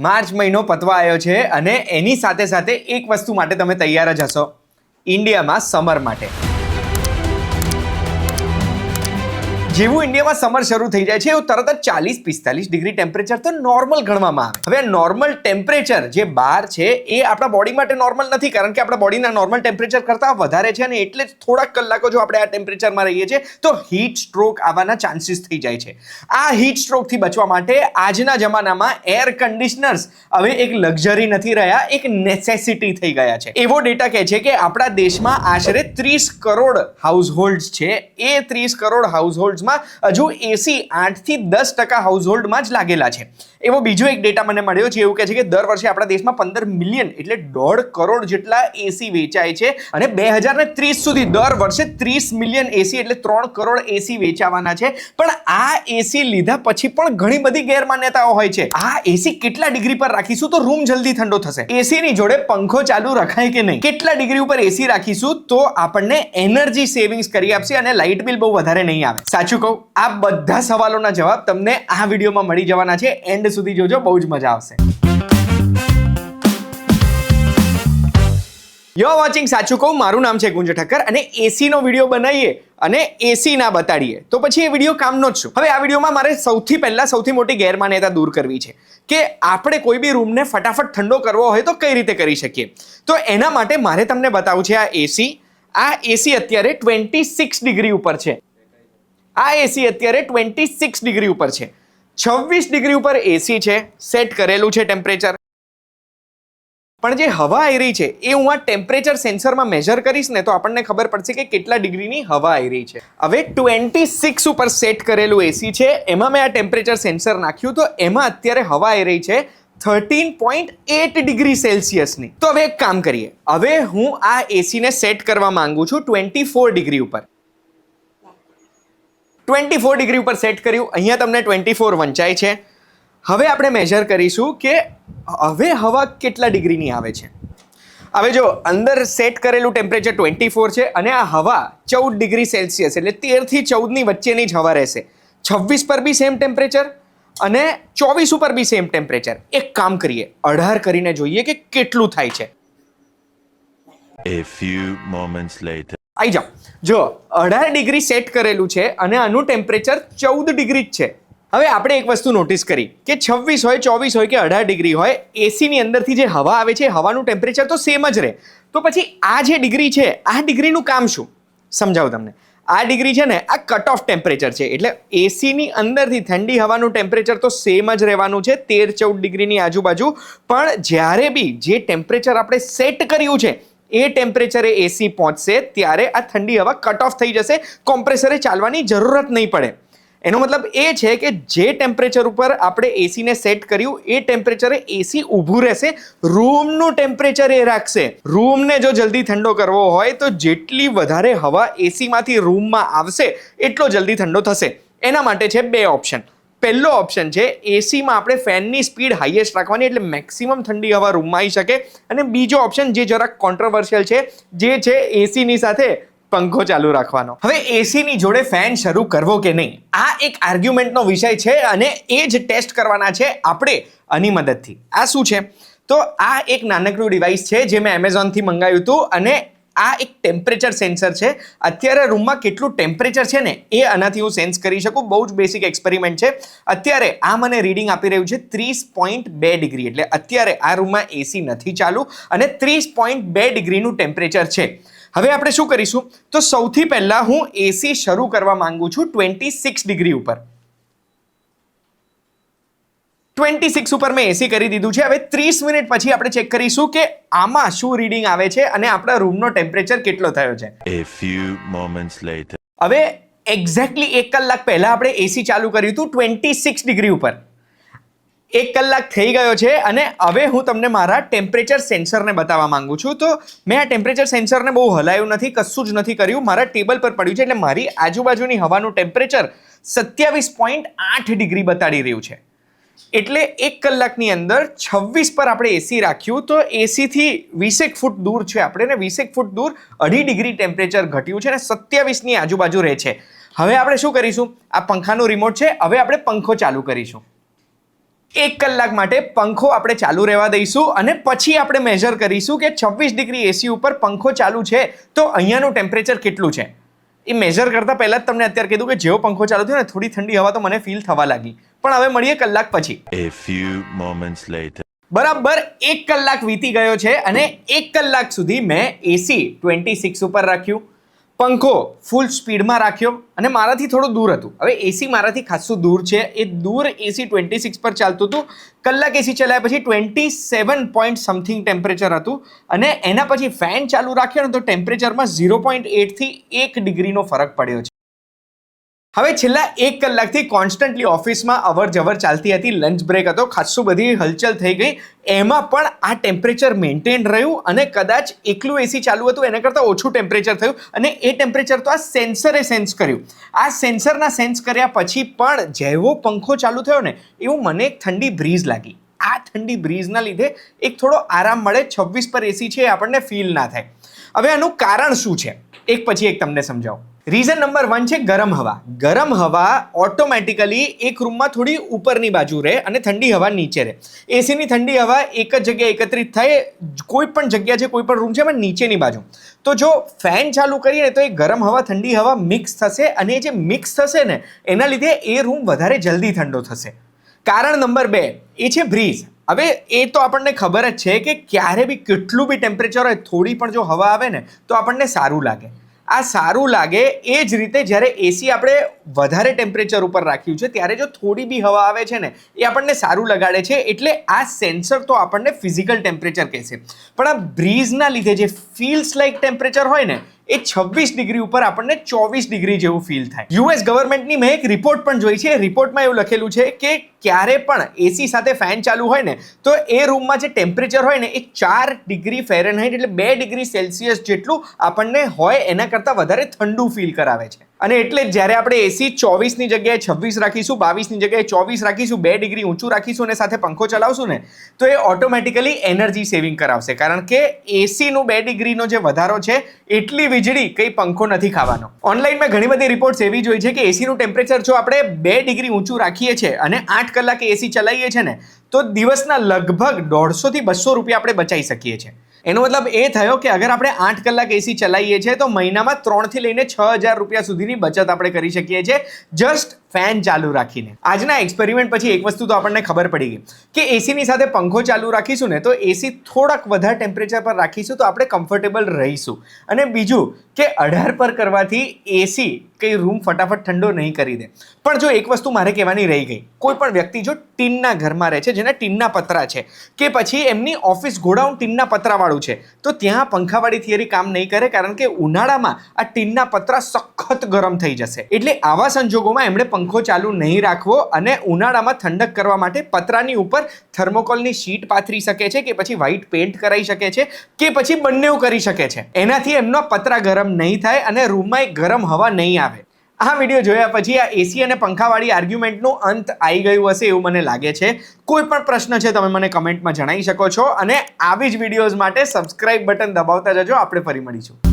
March મહિનો પતવા આવ્યો છે અને એની સાથે સાથે એક વસ્તુ માટે તમે તૈયાર જ હશો, ઇન્ડિયામાં સમર માટે. જેવું ઇન્ડિયામાં સમર શરૂ થઈ જાય છે એવું તરત જ 40-45 ડિગ્રી ટેમ્પરેચર તો નોર્મલ ગણવામાં આવે. હવે નોર્મલ ટેમ્પરેચર જે બહાર છે એ આપણા બોડી માટે નોર્મલ નથી, કારણ કે આપણા બોડીના નોર્મલ ટેમ્પરેચર કરતાં વધારે છે અને એટલે જ થોડાક કલાકો જો આપણે આ ટેમ્પરેચરમાં રહીએ છીએ તો હીટ સ્ટ્રોક આવવાના ચાન્સીસ થઈ જાય છે. આ હીટ સ્ટ્રોકથી બચવા માટે આજના જમાનામાં એર કન્ડિશનર્સ હવે એક લક્ઝરી નથી રહ્યા, એક નેસેસિટી થઈ ગયા છે. એવો ડેટા કહે છે કે આપણા દેશમાં આશરે 30 કરોડ હાઉસહોલ્ડ છે. એ 30 કરોડ હાઉસહોલ્ડ હજુ એસી 8-10% હાઉસહોલ્ડમાં જ લાગેલા છે. એવો બીજો એક ડેટા મને મળ્યો છે, એવું કહે છે કે દર વર્ષે આપણા દેશમાં 15 મિલિયન એટલે 1.5 કરોડ જેટલા એસી વેચાય છે અને 2030 સુધી દર વર્ષે 30 મિલિયન એસી એટલે 3 કરોડ એસી વેચાવાના છે. પણ આ એસી લીધા પછી પણ ઘણી બધી ગેરમાન્યતાઓ હોય છે. આ એસી કેટલા ડિગ્રી પર રાખીશું તો રૂમ જલ્દી ઠંડો થશે? એસીની જોડે પંખો ચાલુ રખાય કે નહીં? કેટલા ડિગ્રી ઉપર એસી રાખીશું તો આપણને એનર્જી સેવિંગ્સ કરી આપશે અને લાઇટ બિલ બહુ વધારે નહીં આવે? સાચું કહું, આ બધા સવાલોના જવાબ તમને આ વિડીયોમાં મળી જવાના છે. એન્ડ સુધી જોજો, બહુ જ મજા આવશે. યુ આર વોચિંગ સાચું કહું. મારું નામ છે ગુંજ ઠક્કર અને એસી નો વિડીયો બનાવીએ અને એસી ના બતાડીએ તો પછી એ વિડીયો કામનો જ શું? હવે આ વિડીયોમાં મારે સૌથી મોટી ગેરમાન્યતા દૂર કરવી છે કે આપણે કોઈ બી રૂમને ફટાફટ ઠંડો કરવો હોય તો કઈ રીતે કરી શકીએ. તો એના માટે મારે તમને બતાવું છે આ એસી અત્યારે 26 ડિગ્રી ઉપર છે. આ એસી અત્યારે 26 ડિગ્રી ઉપર છે. 26 ડિગ્રી ઉપર એસી છે, સેટ કરેલું છે ટેમ્પરેચર. પણ જે હવા આવી રહી છે એ હું આ ટેમ્પરેચર સેન્સરમાં મેજર કરીશ ને તો આપણને ખબર પડશે કે કેટલા ડિગ્રીની હવા આવી રહી છે. હવે 26 ઉપર સેટ કરેલું એસી છે, એમાં મેં આ ટેમ્પરેચર સેન્સર નાખ્યું તો એમાં અત્યારે હવા આવી રહી છે 13.8 ડિગ્રી સેલ્સિયસની. તો હવે એક કામ કરીએ, હવે હું આ એસીને સેટ કરવા માંગુ છું 24 ડિગ્રી ઉપર. 24 ડિગ્રી ઉપર સેટ કર્યું, અહીંયા તમને 24 વંચાય છે. હવે આપણે મેજર કરીશું કે હવે હવા કેટલા ડિગ્રીની આવે છે. હવે જો અંદર સેટ કરેલું ટેમ્પરેચર 24 છે અને આ હવા 14 ડિગ્રી સેલ્સિયસ એટલે 13 થી 14 ની વચ્ચેની જ હવા રહેશે. 26 પર બી સેમ ટેમ્પરેચર અને 24 ઉપર બી સેમ ટેમ્પરેચર. એક કામ કરીએ, 18 કરીને જોઈએ કે કેટલું થાય છે. A few moments later. આવી જાઓ, જો 18 ડિગ્રી સેટ કરેલું છે અને આનું ટેમ્પરેચર 14 ડિગ્રી જ છે. હવે આપણે એક વસ્તુ નોટિસ કરી કે 26 હોય, 24 હોય કે 18 ડિગ્રી હોય, એસીની અંદરથી જે હવા આવે છે હવાનું ટેમ્પરેચર તો સેમ જ રહે. તો પછી આ જે ડિગ્રી છે આ ડિગ્રીનું કામ શું? સમજાવું તમને. આ ડિગ્રી છે ને આ કટ ઓફ ટેમ્પરેચર છે, એટલે એસીની અંદરથી ઠંડી હવાનું ટેમ્પરેચર તો સેમ જ રહેવાનું છે 13-14 ડિગ્રીની આજુબાજુ. પણ જ્યારે બી જે ટેમ્પરેચર આપણે સેટ કર્યું છે એ ટેમ્પરેચરે એસી પહોંચશે ત્યારે આ ઠંડી હવા કટ ઓફ થઈ જશે, કોમ્પ્રેસરે ચાલવાની જરૂરત નહીં પડે. એનો મતલબ એ છે કે જે ટેમ્પરેચર ઉપર આપણે એસીને સેટ કર્યું એ ટેમ્પરેચરે એસી ઊભું રહેશે, રૂમનું ટેમ્પરેચર એ રાખશે. રૂમને જો જલ્દી ઠંડો કરવો હોય તો જેટલી વધારે હવા એસીમાંથી રૂમમાં આવશે એટલો જલ્દી ઠંડો થશે. એના માટે છે બે ઓપ્શન. પહેલો ઓપ્શન છે એસીમાં આપણે ફેનની સ્પીડ હાઈએસ્ટ રાખવાની એટલે મેક્સિમમ ઠંડી હવા રૂમમાં આવી શકે. અને બીજો ઓપ્શન જે જરાક કોન્ટ્રોવર્શિયલ છે જે છે એસીની સાથે પંખો ચાલુ રાખવાનો. હવે એસીની જોડે ફેન શરૂ કરવો કે નહીં આ એક આર્ગ્યુમેન્ટનો વિષય છે અને એ જ ટેસ્ટ કરવાના છે આપણે આની મદદથી. આ શું છે તો આ એક નાનકડું ડિવાઇસ છે જે મેં એમેઝોનથી મંગાવ્યું હતું અને આ એક ટેમ્પરેચર સેન્સર છે. અત્યારે રૂમમાં કેટલું ટેમ્પરેચર છે ને એ આનાથી હું સેન્સ કરી શકું. બહુ જ બેસિક એક્સપેરિમેન્ટ છે. અત્યારે આ મને રીડિંગ આપી રહ્યું છે 30.2 ડિગ્રી એટલે અત્યારે આ રૂમમાં એસી નથી ચાલુ અને 30.2 ડિગ્રીનું ટેમ્પરેચર છે. હવે આપણે શું કરીશું તો સૌથી પહેલા હું એસી શરૂ કરવા માંગુ છું 26 ડિગ્રી ઉપર. 26 ઉપર મેં એસી કરી દીધું છે. હવે 30 મિનિટ પછી આપણે ચેક કરીશું કે આમાં શું રીડિંગ આવે છે અને આપણા રૂમનો ટેમ્પરેચર કેટલો થયો છે. A few moments later. હવે એક્ઝેક્ટલી 1 કલાક પહેલા આપણે એસી ચાલુ કર્યું હતું 26 ડિગ્રી ઉપર. 1 કલાક થઈ ગયો છે અને હવે હું તમને મારા ટેમ્પરેચર સેન્સરને બતાવવા માંગુ છું. તો મેં આ ટેમ્પરેચર સેન્સરને બહુ હલાયું નથી, કશું જ નથી કર્યું, મારા ટેબલ પર પડ્યું છે એટલે મારી આજુબાજુની હવાનું ટેમ્પરેચર 27.8 ડિગ્રી બતાડી રહ્યું છે. એટલે 1 કલાકની અંદર 26 પર આપણે એસી રાખ્યું તો એસીથી 20 ફૂટ દૂર છે આપણે ને 20 ફૂટ દૂર 2.5 ડિગ્રી ટેમ્પરેચર ઘટ્યું છે અને 27ની આજુબાજુ રહે છે. હવે આપણે શું કરીશું, આ પંખાનું રિમોટ છે, હવે આપણે પંખો ચાલુ કરીશું. 1 કલાક માટે પંખો આપણે ચાલુ રહેવા દઈશું અને પછી આપણે મેજર કરીશું કે 26 ડિગ્રી એસી ઉપર પંખો ચાલુ છે તો અહીંયાનું ટેમ્પરેચર કેટલું છે. એ મેજર કરતાં પહેલાં જ તમને અત્યારે કીધું કે જેવો પંખો ચાલુ થયો ને થોડી ઠંડી હવા તો મને ફીલ થવા લાગી. પણ હવે મળીએ કલાક પછી. A few moments later. બરાબર 1 કલાક વીતી ગયો છે અને 1 કલાક સુધી મેં એસી 26 ઉપર રાખ્યું, પંખો ફૂલ સ્પીડમાં રાખ્યો અને મારાથી થોડું દૂર હતું. હવે એસી મારાથી ખાસું દૂર છે, એ દૂર એસી 26 પર ચાલતું હતું. કલાક એસી ચલાવ્યા પછી 27 પોઈન્ટ સમથિંગ ટેમ્પરેચર હતું અને એના પછી ફેન ચાલુ રાખ્યો ને તો ટેમ્પરેચરમાં 0.8 થી 1 ડિગ્રીનો ફરક પડ્યો છે. હવે છેલ્લા 1 કલાકથી કોન્સ્ટન્ટલી ઓફિસમાં અવર જવર ચાલતી હતી, લંચ બ્રેક હતો, ખાસું બધી હલચલ થઈ ગઈ, એમાં પણ આ ટેમ્પરેચર મેન્ટેન રહ્યું અને કદાચ એકલું એસી ચાલુ હતું એના કરતાં ઓછું ટેમ્પરેચર થયું અને એ ટેમ્પરેચર તો આ સેન્સરે સેન્સ કર્યું. આ સેન્સરના સેન્સ કર્યા પછી પણ જેવો પંખો ચાલુ થયો ને એવું મને એક ઠંડી બ્રીઝ લાગી. આ ઠંડી બ્રીઝના લીધે એક થોડો આરામ મળે, 26 પર એસી છે એ આપણને ફીલ ના થાય. હવે આનું કારણ શું છે એક પછી એક તમને સમજાવું. રીઝન નંબર 1 છે ગરમ હવા. ગરમ હવા ઓટોમેટિકલી એક રૂમમાં થોડી ઉપરની બાજુ રહે અને ઠંડી હવા નીચે રહે. એસીની ઠંડી હવા એક જ જગ્યાએ એકત્રિત થાય, કોઈ પણ જગ્યા છે, કોઈ પણ રૂમ છે એમાં નીચેની બાજુ. તો જો ફેન ચાલુ કરીએ તો એ ગરમ હવા ઠંડી હવા મિક્સ થશે અને એ જે મિક્સ થશે ને એના લીધે એ રૂમ વધારે જલ્દી ઠંડો થશે. કારણ નંબર 2 એ છે બ્રીઝ. હવે એ તો આપણને ખબર જ છે કે ક્યારે બી કેટલું બી ટેમ્પરેચર હોય થોડી પણ જો હવા આવે ને તો આપણને સારું લાગે. આ સારું લાગે એ જ રીતે જ્યારે એસી આપણે વધારે ટેમ્પરેચર ઉપર રાખ્યું છે ત્યારે જો થોડી બી હવા આવે છે ને એ આપણને સારું લગાડે છે, એટલે આ સેન્સર તો આપણને ફિઝિકલ ટેમ્પરેચર કહેશે. પણ આ બ્રીઝના લીધે જે ફીલ્સ લાઇક ટેમ્પરેચર હોય ને એ 26 ડિગ્રી ઉપર આપણને 24 ડિગ્રી જેવું ફીલ થાય. યુએસ ગવર્મેન્ટની મેં એક રિપોર્ટ પણ જોઈ છે. રિપોર્ટમાં એવું લખેલું છે કે ક્યારે પણ એસી સાથે ફેન ચાલુ હોય ને તો એ રૂમમાં જે ટેમ્પરેચર હોય ને એ 4 ડિગ્રી ફેરનહાઇટ એટલે 2 ડિગ્રી સેલ્સિયસ જેટલું આપણને હોય એના કરતાં વધારે ઠંડુ ફીલ કરાવે છે. અને એટલે જ જ્યારે આપણે એસી 24ની જગ્યાએ 26 રાખીશું, 22ની જગ્યાએ 24 રાખીશું, 2 ડિગ્રી ઊંચું રાખીશું અને સાથે પંખો ચલાવશું ને તો એ ઓટોમેટિકલી એનર્જી સેવિંગ કરાવશે. કારણ કે એસીનું 2 ડિગ્રીનો જે વધારો છે એટલી વીજળી કંઈ પંખો નથી ખાવાનો. ઓનલાઈનમાં ઘણી બધી રિપોર્ટ્સ એવી જોઈ છે કે એસીનું ટેમ્પરેચર જો આપણે 2 ડિગ્રી ઊંચું રાખીએ છીએ અને 8 કલાકે એસી ચલાવીએ છીએ ને તો દિવસના લગભગ 150 થી 200 રૂપિયા આપણે બચાવી શકીએ છીએ. એનો મતલબ એ થયો કે અગર આપણે 8 કલાક એસી ચલાવીએ છીએ તો મહિનામાં 3 થી લઈને 6000 રૂપિયા સુધીની બચત આપણે કરી શકીએ છીએ જસ્ટ ફેન ચાલુ રાખીને. આજના એક્સપેરિમેન્ટ પછી એક વસ્તુ તો આપણને ખબર પડી ગઈ કે એસીની સાથે પંખો ચાલુ રાખીશું ને તો એસી થોડાક વધારે ટેમ્પરેચર પર રાખીશું તો આપણે કમ્ફર્ટેબલ રહીશું. અને બીજું કે 18 પર કરવાથી એસી કંઈ રૂમ ફટાફટ ઠંડો નહીં કરી દે. પણ જો એક વસ્તુ મારે કહેવાની રહી ગઈ, કોઈ પણ વ્યક્તિ જો ટીનના ઘરમાં રહે છે, જેના ટીનના પતરા છે કે પછી એમની ઓફિસ ગોડાઉન ટીનના પતરાવાળું છે તો ત્યાં પંખાવાળી થિયરી કામ નહીં કરે, કારણ કે ઉનાળામાં આ ટીનના પતરા સખત ગરમ થઈ જશે. એટલે આવા સંજોગોમાં એમણે પંખો ચાલુ નહીં રાખવો અને ઉનાળામાં ઠંડક કરવા માટે પતરાની ઉપર થર્મોકોલની શીટ પાથરી શકે છે કે પછી વ્હાઇટ પેન્ટ કરાવી શકે છે કે પછી બંનેવ કરી શકે છે. એનાથી એમનો પતરા ગરમ નહીં થાય અને રૂમમાં ગરમ હવા નહીં આવે. આ વિડીયો જોયા પછી આ એસી અને પંખાવાળી આર્ગ્યુમેન્ટનો અંત આવી ગયું હશે એવું મને લાગે છે. કોઈ પણ પ્રશ્ન છે તમે મને કમેન્ટમાં જણાવી શકો છો અને આવી જ વિડીયોઝ માટે સબસ્ક્રાઇબ બટન દબાવતા જજો. આપણે ફરી મળીશું.